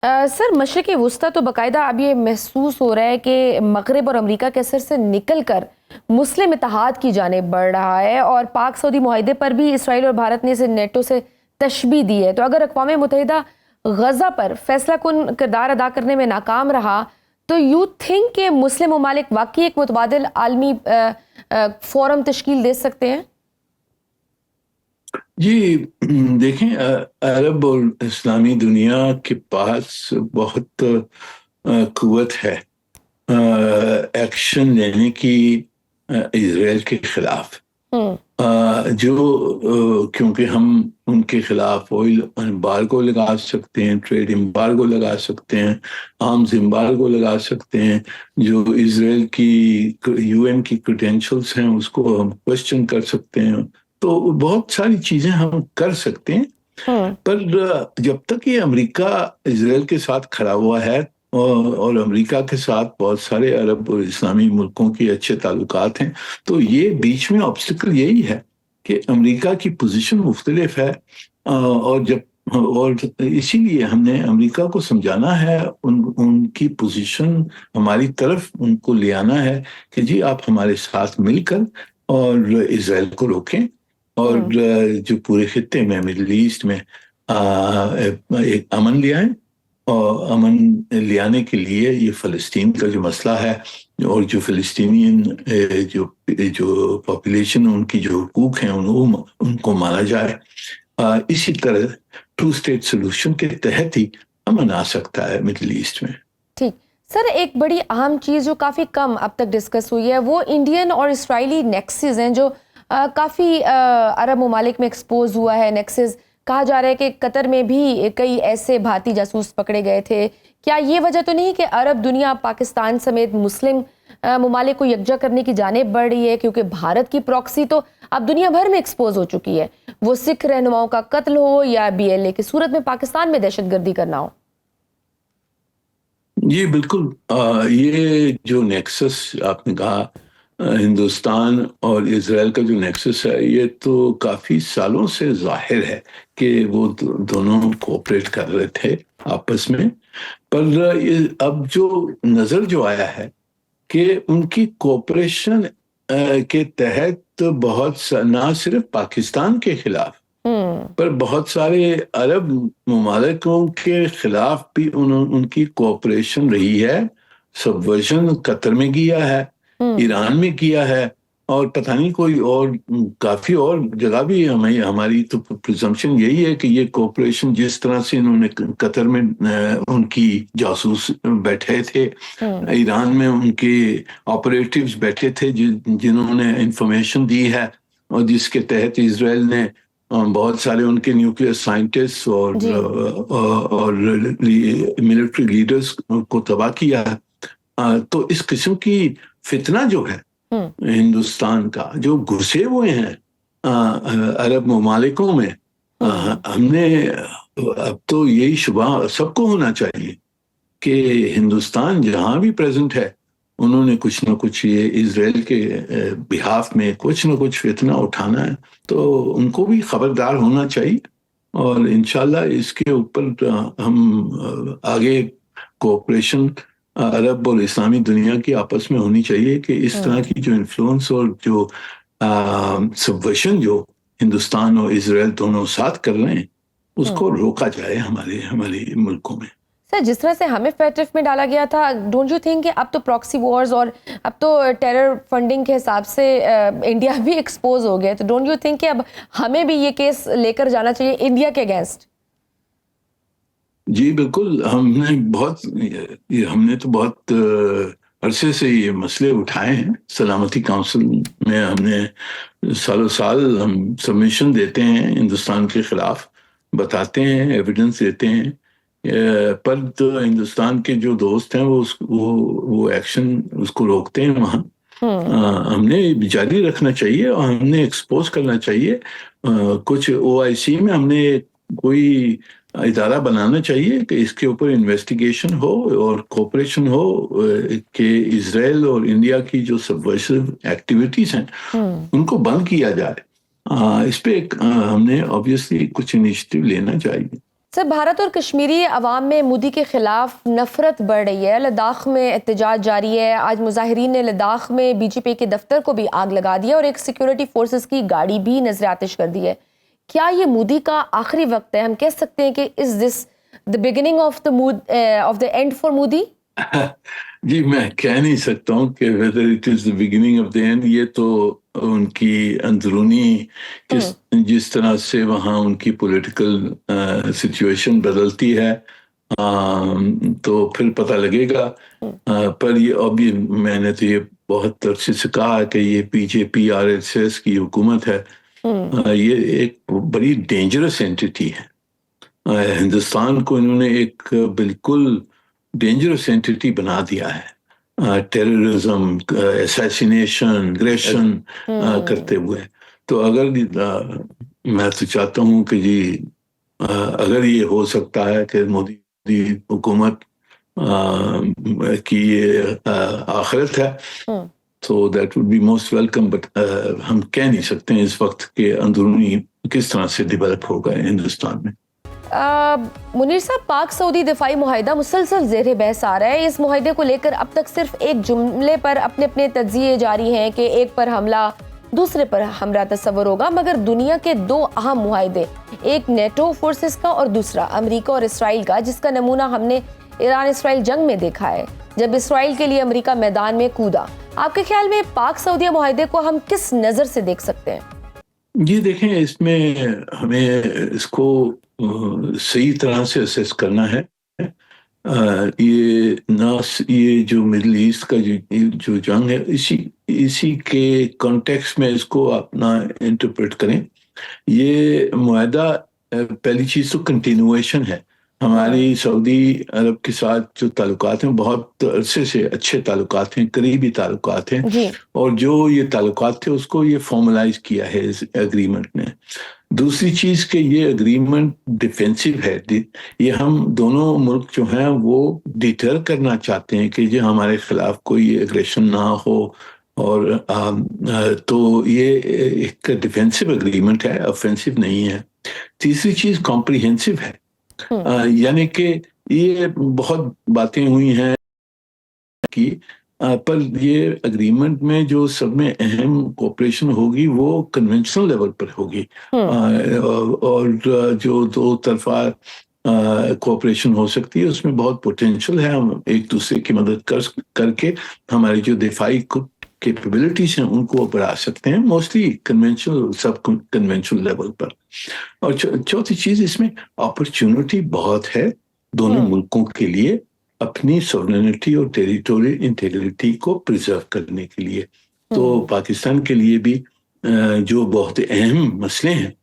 سر مشرقی وسطی تو باقاعدہ اب یہ محسوس ہو رہا ہے کہ مغرب اور امریکہ کے اثر سے نکل کر مسلم اتحاد کی جانب بڑھ رہا ہے، اور پاک سعودی معاہدے پر بھی اسرائیل اور بھارت نے اسے نیٹو سے تشبیہ دی ہے۔ تو اگر اقوام متحدہ غزہ پر فیصلہ کن کردار ادا کرنے میں ناکام رہا تو یو تھنک کہ مسلم ممالک واقعی ایک متبادل عالمی فورم تشکیل دے سکتے ہیں؟ جی دیکھیں، عرب اور اسلامی دنیا کے پاس بہت قوت ہے ایکشن لینے کی اسرائیل کے خلاف، جو کیونکہ ہم ان کے خلاف آئل امبارگو لگا سکتے ہیں، ٹریڈ امبارگو لگا سکتے ہیں، آرمز امبارگو لگا سکتے ہیں، جو اسرائیل کی یو این کی کریڈینشلز ہیں اس کو ہم کوشچن کر سکتے ہیں، تو بہت ساری چیزیں ہم کر سکتے ہیں۔ پر جب تک یہ امریکہ اسرائیل کے ساتھ کھڑا ہوا ہے اور امریکہ کے ساتھ بہت سارے عرب اور اسلامی ملکوں کے اچھے تعلقات ہیں، تو یہ بیچ میں آبسٹیکل یہی ہے کہ امریکہ کی پوزیشن مختلف ہے، اور اسی لیے ہم نے امریکہ کو سمجھانا ہے، ان کی پوزیشن ہماری طرف ان کو لے آنا ہے کہ جی آپ ہمارے ساتھ مل کر اور اسرائیل کو روکیں، اور جو پورے خطے میں مڈل ایسٹ میں ایک امن لے آئیں، اور امن لے آنے کے لیے یہ فلسطین کا جو مسئلہ ہے اور جو فلسطینین جو پاپولیشن ان کی جو حقوق ہیں ان کو مانا جائے، اسی طرح ٹو اسٹیٹ سولوشن کے تحت ہی امن آ سکتا ہے مڈل ایسٹ میں۔ ٹھیک سر، ایک بڑی اہم چیز جو کافی کم اب تک ڈسکس ہوئی ہے وہ انڈین اور اسرائیلی نیکسز ہیں، جو کافی عرب ممالک میں ایکسپوز ہوا ہے۔ نیکسز کہا جا رہا ہے کہ قطر میں بھی کئی ایسے بھارتی جاسوس پکڑے گئے تھے۔ کیا یہ وجہ تو نہیں کہ عرب دنیا پاکستان سمیت مسلم ممالک کو یکجا کرنے کی جانب بڑھ رہی ہے، کیونکہ بھارت کی پراکسی تو اب دنیا بھر میں ایکسپوز ہو چکی ہے، وہ سکھ رہنماؤں کا قتل ہو یا بی ایل اے کی صورت میں پاکستان میں دہشت گردی کرنا ہو؟ جی بالکل، یہ جو نیکسس آپ نے کہا، ہندوستان اور اسرائیل کا جو نیکسس ہے، یہ تو کافی سالوں سے ظاہر ہے کہ وہ دونوں کوپریٹ کر رہے تھے آپس میں، پر اب جو نظر جو آیا ہے کہ ان کی کوپریشن کے تحت بہت نہ صرف پاکستان کے خلاف پر بہت سارے عرب ممالکوں کے خلاف بھی ان کی کوآپریشن رہی ہے۔ سبورژن قطر میں کیا ہے، ایران میں کیا ہے، اور پتہ نہیں کوئی اور کافی اور جگہ بھی ہماری تو پرزمپشن یہی ہے کہ یہ کوآپریشن جس طرح سے انہوں نے قطر میں ان کی جاسوس بیٹھے تھے، ایران میں ان کے آپریٹیوز بیٹھے تھے جنہوں نے انفارمیشن دی ہے، اور جس کے تحت اسرائیل نے بہت سارے ان کے نیوکلیئر سائنٹسٹ اور ملٹری لیڈرز کو تباہ کیا ہے۔ تو اس قسم کی فتنہ جو ہے ہندوستان کا، جو گھسے ہوئے ہیں عرب ممالکوں میں، ہم نے اب تو یہی شبہ سب کو ہونا چاہیے کہ ہندوستان جہاں بھی پریزنٹ ہے انہوں نے کچھ نہ کچھ یہ اسرائیل کے بہاف میں کچھ نہ کچھ فتنہ اٹھانا ہے، تو ان کو بھی خبردار ہونا چاہیے، اور انشاءاللہ اس کے اوپر ہم آگے کوآپریشن عرب اور اسلامی دنیا کی آپس میں ہونی چاہیے کہ اس طرح کی جو انفلوئنس اور جو سبورشن جو ہندوستان اور اسرائیل دونوں ساتھ کر رہے ہیں اس کو روکا جائے ہمارے ملکوں میں۔ سر جس طرح سے ہمیں پیٹرف میں ڈالا گیا تھا، ڈونٹ یو تھنک کہ اب تو پراکسی وارز اور اب تو ٹیرر فنڈنگ کے حساب سے انڈیا بھی ایکسپوز ہو گیا، تو ڈونٹ یو تھنک کہ اب ہمیں بھی یہ کیس لے کر جانا چاہیے انڈیا کے اگینسٹ؟ جی بالکل، ہم نے تو بہت عرصے سے یہ مسئلے اٹھائے ہیں، سلامتی کونسل میں ہم نے سالوں سال ہم سبمیشن دیتے ہیں ہندوستان کے خلاف، بتاتے ہیں، ایویڈنس دیتے ہیں، پر تو ہندوستان کے جو دوست ہیں وہ ایکشن اس کو روکتے ہیں وہاں۔ ہم نے جاری رکھنا چاہیے اور ہم نے ایکسپوز کرنا چاہیے۔ کچھ OIC میں ہم نے کوئی ادارہ بنانا چاہیے کہ اس کے اوپر انویسٹیگیشن ہو اور کوپریشن ہو کہ اسرائیل اور انڈیا کی جو سبورسو ایکٹیویٹیز ہیں ان کو بند کیا جائے۔ اس پہ ہم نے obviously کچھ انیشیٹو لینا چاہیے۔ سر، بھارت اور کشمیری عوام میں مودی کے خلاف نفرت بڑھ رہی ہے. لداخ میں احتجاج جاری ہے. آج مظاہرین نے لداخ میں بی جے پی کے دفتر کو بھی آگ لگا دیا اور ایک سیکیورٹی فورسز کی گاڑی بھی نظر آتش کر دی ہے. کیا یہ مودی کا آخری وقت ہے؟ ہم کہہ سکتے ہیں کہ از دس the beginning of the end for Modi? جی میں کہہ نہیں سکتا ہوں کہ whether it is the beginning of the end. یہ تو ان کی اندرونی جس طرح سے وہاں ان کی پولیٹیکل سچویشن بدلتی ہے تو پھر پتہ لگے گا. پر یہ ابھی میں نے تو یہ بہت عرصے سے کہا کہ یہ پی جے پی آر ایس ایس کی حکومت ہے. یہ ایک بڑی ڈینجرس اینٹی ہے. ہندوستان کو انہوں نے ایک بالکل ڈینجرس اینٹی بنا دیا ہے. ٹیررزم، اسیسینیشن، اگریشن کرتے ہوئے. تو اگر میں تو چاہتا ہوں کہ جی اگر یہ ہو سکتا ہے کہ مودی حکومت کی یہ آخرت ہے تو that would be most welcome. But ہم کہہ نہیں سکتے ہیں اس وقت کہ اندرونی کس طرح سے ڈیولپ ہوگا ہندوستان میں. منیر صاحب، پاک سعودی دفاعی معاہدہ مسلسل زیر بحث آ رہا ہے. اس معاہدے کو لے کر اب تک صرف ایک جملے پر اپنے تجزیے جاری ہیں کہ ایک پر حملہ دوسرے پر حملہ تصور ہوگا، مگر دنیا کے دو اہم معاہدے، ایک نیٹو فورسز کا اور دوسرا امریکہ اور اسرائیل کا، جس کا نمونہ ہم نے ایران اسرائیل جنگ میں دیکھا ہے جب اسرائیل کے لیے امریکہ میدان میں کودا. آپ کے خیال میں پاک سعودیہ معاہدے کو ہم کس نظر سے دیکھ سکتے ہیں؟ جی دیکھیں، اس میں ہمیں اس کو صحیح طرح سے اسیس کرنا ہے. یہ جو مڈل ایسٹ کا جو جنگ ہے اسی کے کانٹیکس میں اس کو اپنا انٹرپریٹ کریں. یہ معاہدہ پہلی چیز تو کنٹینویشن ہے. ہماری سعودی عرب کے ساتھ جو تعلقات ہیں بہت عرصے سے اچھے تعلقات ہیں، قریبی تعلقات ہیں. اور جو یہ تعلقات تھے اس کو یہ فارملائز کیا ہے اس ایگریمنٹ نے. دوسری چیز کہ یہ ایگریمنٹ ڈیفینسو ہے. یہ ہم دونوں ملک جو ہیں وہ ڈیٹر کرنا چاہتے ہیں کہ جو ہمارے خلاف کوئی ایگریشن نہ ہو. اور تو یہ ایک ڈیفینسو ایگریمنٹ ہے، آفینسو نہیں ہے. تیسری چیز کمپریہنسو ہے. یعنی کہ یہ بہت باتیں ہوئی ہیں کہ پر یہ اگریمنٹ میں جو سب میں اہم کوپریشن ہوگی وہ کنونشنل لیول پر ہوگی. اور جو دو طرفہ کوپریشن ہو سکتی ہے اس میں بہت پوٹینشل ہے. ہم ایک دوسرے کی مدد کر کے ہماری جو دفاعی کیپیبلٹیز ہیں ان کو بڑھا سکتے ہیں، موسٹلی کنونشنل سب کنونشنل لیول پر. اور چوتھی چیز، اس میں اپرچونٹی بہت ہے دونوں ملکوں کے لیے اپنی سورنٹی اور ٹیریٹوریل انٹیگریٹی کو پریزرو کرنے کے لیے. تو پاکستان کے لیے بھی جو بہت اہم مسئلے ہیں